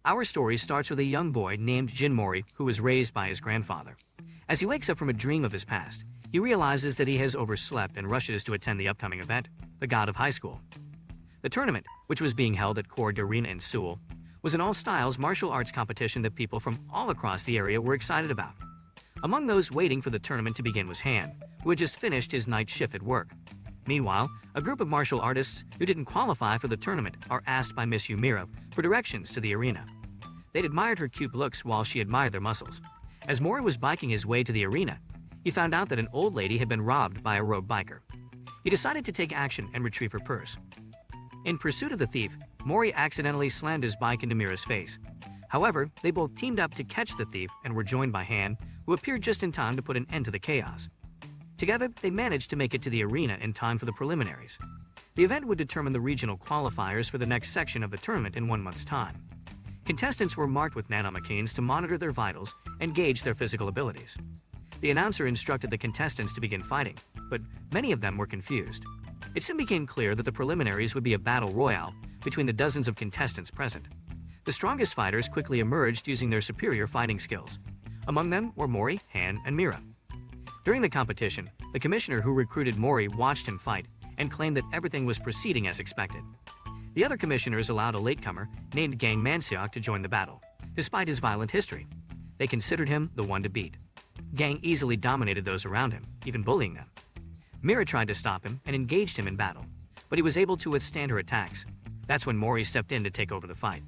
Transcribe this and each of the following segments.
Our story starts with a young boy named Jin Mori who was raised by his grandfather. As he wakes up from a dream of his past, he realizes that he has overslept and rushes to attend the upcoming event, the God of Highschool. The tournament, which was being held at Cour d'Arena in Seoul, was an all-styles martial arts competition that people from all across the area were excited about. Among those waiting for the tournament to begin was Han, who had just finished his night shift at work. Meanwhile, a group of martial artists who didn't qualify for the tournament are asked by Miss Yumira for directions to the arena. They'd admired her cute looks while she admired their muscles. As Mori was biking his way to the arena, he found out that an old lady had been robbed by a rogue biker. He decided to take action and retrieve her purse. In pursuit of the thief, Mori accidentally slammed his bike into Mira's face. However, they both teamed up to catch the thief and were joined by Han, who appeared just in time to put an end to the chaos. Together, they managed to make it to the arena in time for the preliminaries. The event would determine the regional qualifiers for the next section of the tournament in 1 month's time. Contestants were marked with nanomachines to monitor their vitals and gauge their physical abilities. The announcer instructed the contestants to begin fighting, but many of them were confused. It soon became clear that the preliminaries would be a battle royale between the dozens of contestants present. The strongest fighters quickly emerged using their superior fighting skills. Among them were Mori, Han, and Mira. During the competition, the commissioner who recruited Mori watched him fight and claimed that everything was proceeding as expected. The other commissioners allowed a latecomer named Gang Manseok to join the battle, despite his violent history. They considered him the one to beat. Gang easily dominated those around him, even bullying them. Mira tried to stop him and engaged him in battle, but he was able to withstand her attacks. That's when Mori stepped in to take over the fight.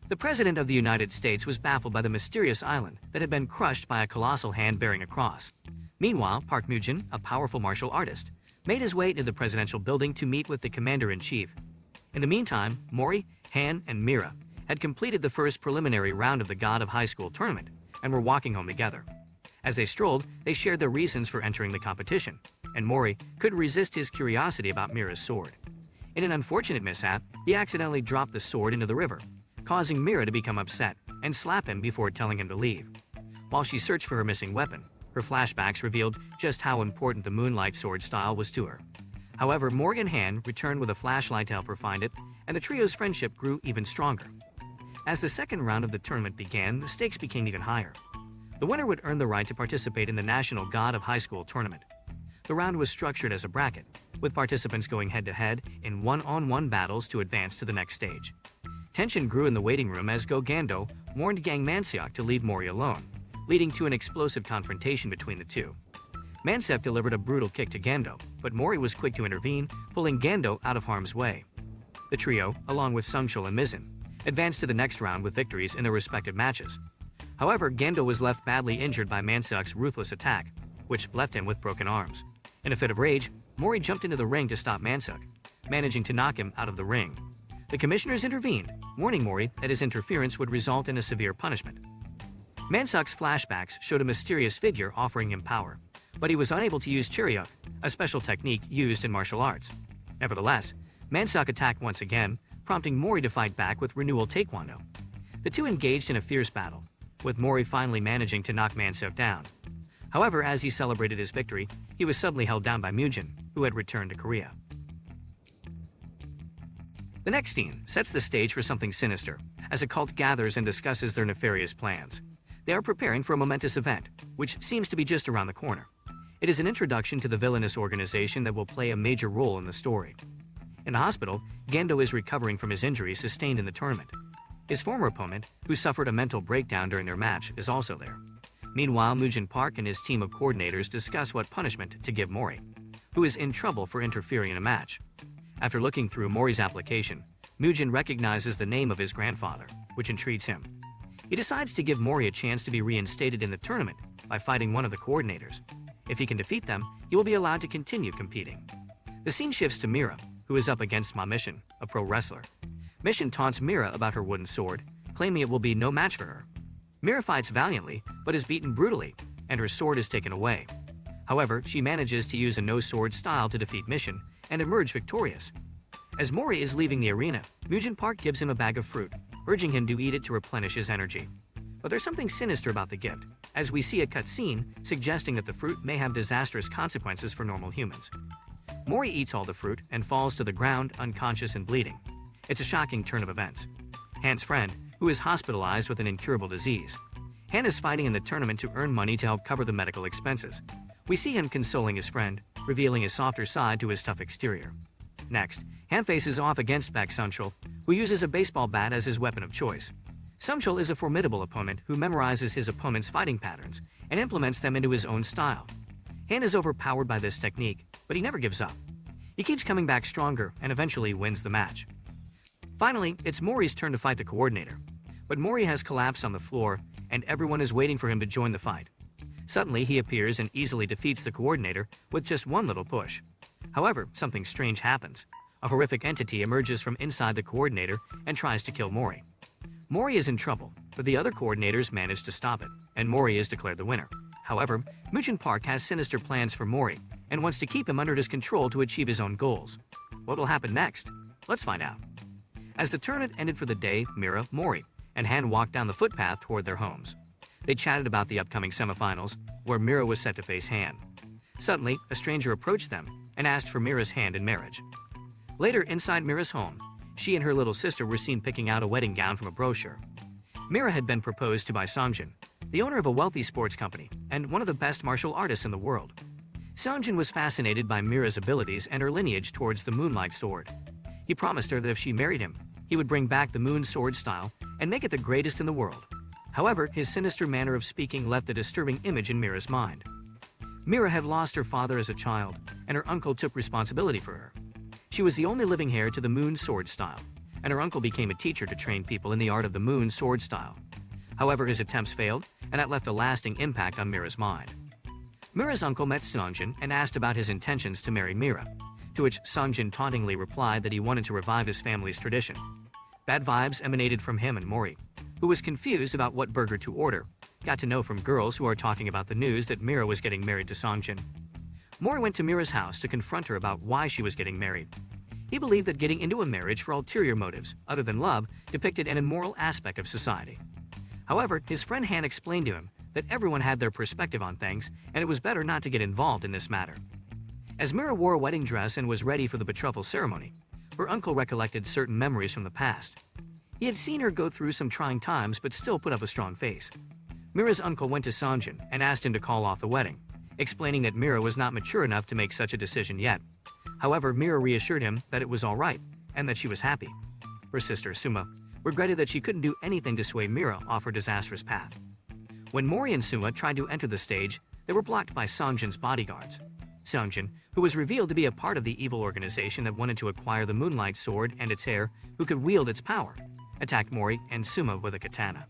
The President of the United States was baffled by the mysterious island that had been crushed by a colossal hand bearing a cross. Meanwhile, Park Mujin, a powerful martial artist, made his way into the presidential building to meet with the commander-in-chief. In the meantime, Mori, Han, and Mira had completed the first preliminary round of the God of Highschool tournament and were walking home together. As they strolled, they shared their reasons for entering the competition, and Mori couldn't resist his curiosity about Mira's sword. In an unfortunate mishap, he accidentally dropped the sword into the river, causing Mira to become upset and slap him before telling him to leave. While she searched for her missing weapon, her flashbacks revealed just how important the Moonlight sword style was to her. However, Morgan Han returned with a flashlight to help her find it, and the trio's friendship grew even stronger. As the second round of the tournament began, the stakes became even higher. The winner would earn the right to participate in the National God of Highschool tournament. The round was structured as a bracket, with participants going head-to-head in one-on-one battles to advance to the next stage. Tension grew in the waiting room as Go Gando warned Gang Manseok to leave Mori alone, leading to an explosive confrontation between the two. Manseok delivered a brutal kick to Gando, but Mori was quick to intervene, pulling Gando out of harm's way. The trio, along with Sungshul and Mizun, advanced to the next round with victories in their respective matches. However, Gando was left badly injured by Manseok's ruthless attack, which left him with broken arms. In a fit of rage, Mori jumped into the ring to stop Manseok, managing to knock him out of the ring. The commissioners intervened, warning Mori that his interference would result in a severe punishment. Manseok's flashbacks showed a mysterious figure offering him power, but he was unable to use Chiriuk, a special technique used in martial arts. Nevertheless, Manseok attacked once again, prompting Mori to fight back with Renewal Taekwondo. The two engaged in a fierce battle, with Mori finally managing to knock Manseok down. However, as he celebrated his victory, he was suddenly held down by Mujin, who had returned to Korea. The next scene sets the stage for something sinister, as a cult gathers and discusses their nefarious plans. They are preparing for a momentous event, which seems to be just around the corner. It is an introduction to the villainous organization that will play a major role in the story. In the hospital, Gando is recovering from his injuries sustained in the tournament. His former opponent, who suffered a mental breakdown during their match, is also there. Meanwhile, Mujin Park and his team of coordinators discuss what punishment to give Mori, who is in trouble for interfering in a match. After looking through Mori's application, Mujin recognizes the name of his grandfather, which intrigues him. He decides to give Mori a chance to be reinstated in the tournament by fighting one of the coordinators. If he can defeat them, he will be allowed to continue competing. The scene shifts to Mira, who is up against Ma Mission, a pro wrestler. Mission taunts Mira about her wooden sword, claiming it will be no match for her. Mira fights valiantly, but is beaten brutally, and her sword is taken away. However, she manages to use a no-sword style to defeat Mission and emerge victorious. As Mori is leaving the arena, Mujin Park gives him a bag of fruit, urging him to eat it to replenish his energy. But there's something sinister about the gift, as we see a cutscene suggesting that the fruit may have disastrous consequences for normal humans. Mori eats all the fruit and falls to the ground unconscious and bleeding. It's a shocking turn of events. Han's friend, who is hospitalized with an incurable disease. Han is fighting in the tournament to earn money to help cover the medical expenses. We see him consoling his friend, revealing a softer side to his tough exterior. Next, Han faces off against Baek Sunchul, who uses a baseball bat as his weapon of choice. Sunchul is a formidable opponent who memorizes his opponent's fighting patterns and implements them into his own style. Han is overpowered by this technique, but he never gives up. He keeps coming back stronger and eventually wins the match. Finally, it's Mori's turn to fight the coordinator. But Mori has collapsed on the floor, and everyone is waiting for him to join the fight. Suddenly, he appears and easily defeats the coordinator with just one little push. However, something strange happens. A horrific entity emerges from inside the coordinator and tries to kill Mori. Mori is in trouble, but the other coordinators manage to stop it, and Mori is declared the winner. However, Mujin Park has sinister plans for Mori and wants to keep him under his control to achieve his own goals. What will happen next? Let's find out. As the tournament ended for the day, Mira, Mori, and Han walked down the footpath toward their homes. They chatted about the upcoming semifinals, where Mira was set to face Han. Suddenly, a stranger approached them and asked for Mira's hand in marriage. Later, inside Mira's home, she and her little sister were seen picking out a wedding gown from a brochure. Mira had been proposed to by Songjin, the owner of a wealthy sports company and one of the best martial artists in the world. Songjin was fascinated by Mira's abilities and her lineage towards the Moonlight Sword. He promised her that if she married him, he would bring back the Moon Sword style and make it the greatest in the world. However, his sinister manner of speaking left a disturbing image in Mira's mind. Mira had lost her father as a child, and her uncle took responsibility for her. She was the only living heir to the Moon Sword style, and her uncle became a teacher to train people in the art of the Moon Sword style. However, his attempts failed, and that left a lasting impact on Mira's mind. Mira's uncle met Songjin and asked about his intentions to marry Mira, to which Songjin tauntingly replied that he wanted to revive his family's tradition. Bad vibes emanated from him and Mori, who was confused about what burger to order, got to know from girls who are talking about the news that Mira was getting married to Songjin. Mori went to Mira's house to confront her about why she was getting married. He believed that getting into a marriage for ulterior motives, other than love, depicted an immoral aspect of society. However, his friend Han explained to him that everyone had their perspective on things, and it was better not to get involved in this matter. As Mira wore a wedding dress and was ready for the betrothal ceremony, her uncle recollected certain memories from the past. He had seen her go through some trying times but still put up a strong face. Mira's uncle went to Songjin and asked him to call off the wedding, explaining that Mira was not mature enough to make such a decision yet. However, Mira reassured him that it was all right and that she was happy. Her sister, Suma, regretted that she couldn't do anything to sway Mira off her disastrous path. When Mori and Suma tried to enter the stage, they were blocked by Songjin's bodyguards. Songjin, who was revealed to be a part of the evil organization that wanted to acquire the Moonlight Sword and its heir, who could wield its power, attacked Mori and Suma with a katana.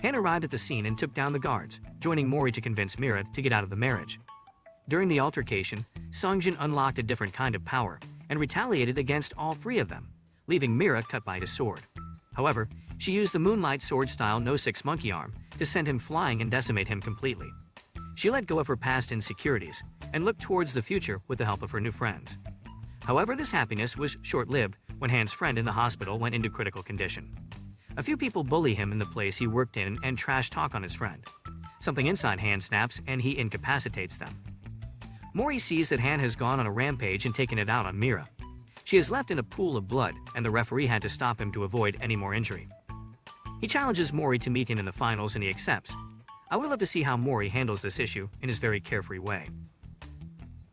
Han arrived at the scene and took down the guards, joining Mori to convince Mira to get out of the marriage. During the altercation, Songjin unlocked a different kind of power and retaliated against all three of them, leaving Mira cut by his sword. However, she used the Moonlight Sword style No-6 monkey arm to send him flying and decimate him completely. She let go of her past insecurities and looked towards the future with the help of her new friends. However, this happiness was short-lived when Han's friend in the hospital went into critical condition. A few people bully him in the place he worked in and trash talk on his friend. Something inside Han snaps and he incapacitates them. Mori sees that Han has gone on a rampage and taken it out on Mira. She is left in a pool of blood and the referee had to stop him to avoid any more injury. He challenges Mori to meet him in the finals and he accepts. I would love to see how Mori handles this issue in his very carefree way.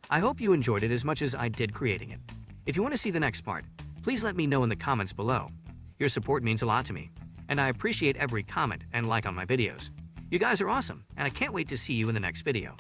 I hope you enjoyed it as much as I did creating it. If you want to see the next part, please let me know in the comments below. Your support means a lot to me, and I appreciate every comment and like on my videos. You guys are awesome, and I can't wait to see you in the next video.